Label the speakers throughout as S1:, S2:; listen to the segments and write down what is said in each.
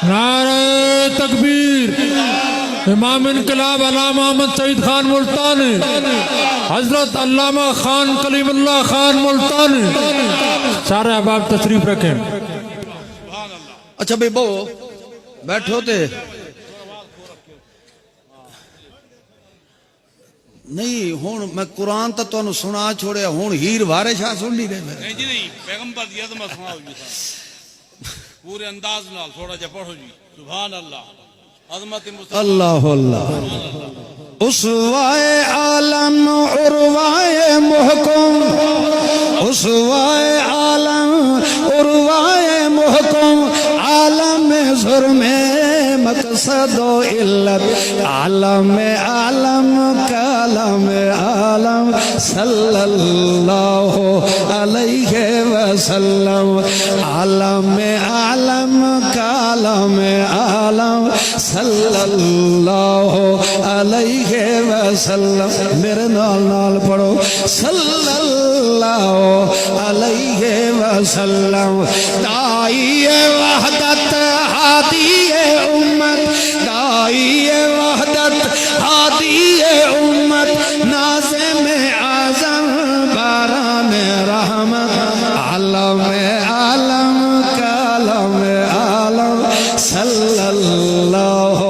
S1: نعرہ تکبیر۔ امام انقلاب علامہ محمد سعید خان ملتانی، حضرت علامہ خان کلیم اللہ خان ملتانی، سارے احباب تشریف رکھیں۔
S2: اچھا بھئی بو بیٹھو تے نہیں ہون میں قرآن تا تو سنا چھوڑے ہون ہیر وارے شاہ سن نہیں رہے
S3: نہیں جی نہیں پیغمبر دیا تو میں سناؤ جی پورے انداز نال تھوڑا جا پڑھو جی۔ سبحان اللہ عظمت مصطفیٰ
S2: اللہ اللہ اسوائے عالم عروائے محکم، اسوائے عالم عروائے محکم، عالم ظلم مقصد و علت، عالم عالم کالم عالم صلی اللہ علیہ وسلم، عالم عالم کالم عالم صلی اللہ علیہ وسلم۔ میرے نال نال پڑھو صلی اللہ علیہ وسلم۔ دائی وحدت ہادی امت، دائی وحدت ہادی امت، ناظم اعظم باران رحمت، عالم عالم کالم عالم صلی اللہ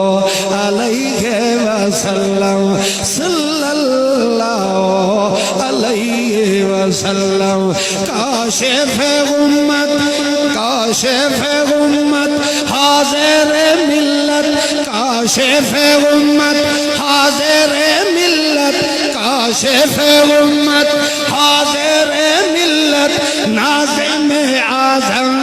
S2: علیہ وسلم، صلی اللہ علیہ وسلم۔ کاشف غمت، کاشف غمت حاضر ملت، کاشف غمت حاضر ملت، کاشف غمت حاضر ملت، ناظم اعظم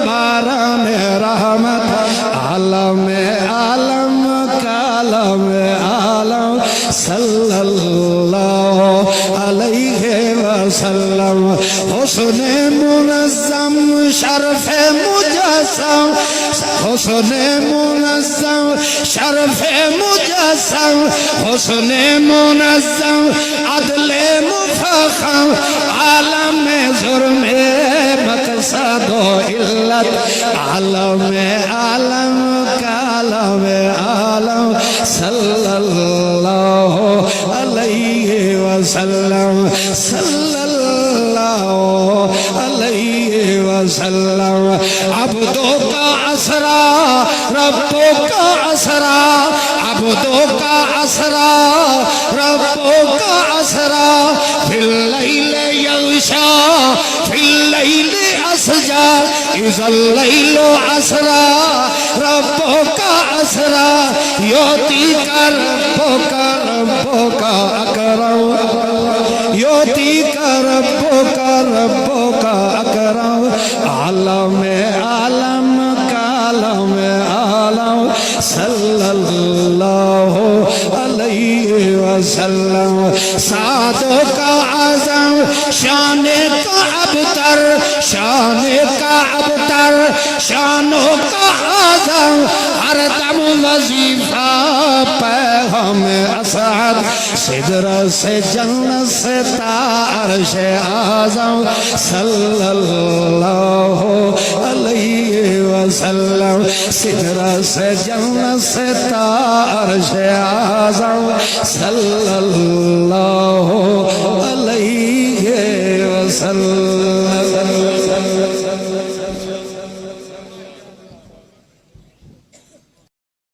S2: باران رحمت، عالم عالم کالم عالم صلی اللہ علیہ وسلم۔ حسن منظم شرف مجسم، حسن منظم شرف مجسم، حسن منظم عدل مفخم، عالم ظلم مقصد و علت، عالم عالم کالم عالم صلی اللہ علیہ وسلم، صلی اللہ علیہ وسلم۔ عبدوں کا اسرا ربوں کا اسرا، عبدوں کا اسرا ربوں کا اسرا، فی اللیل یغشا فی اللیل اسجا، اذا اللیل اسرا ربوں کا اسرا، یوتی کا ربوں کا ربوں کا اکرم، یوتی کا ربوں کا اکرم، عالم عالم کالم عالم صلی اللہ علیہ وسلم۔ سعدوں کا اعظم شان کا ابتر، شان کا ابتر، شانوں کا اعظم، ہر دم وظیفہ پیغام اسعد، سدرہ سے جنت سے تا عرش اعظم صلی اللہ علیہ وسلم، سدرہ سے جنت سے تا عرش اعظم صلی اللہ علیہ وسلم۔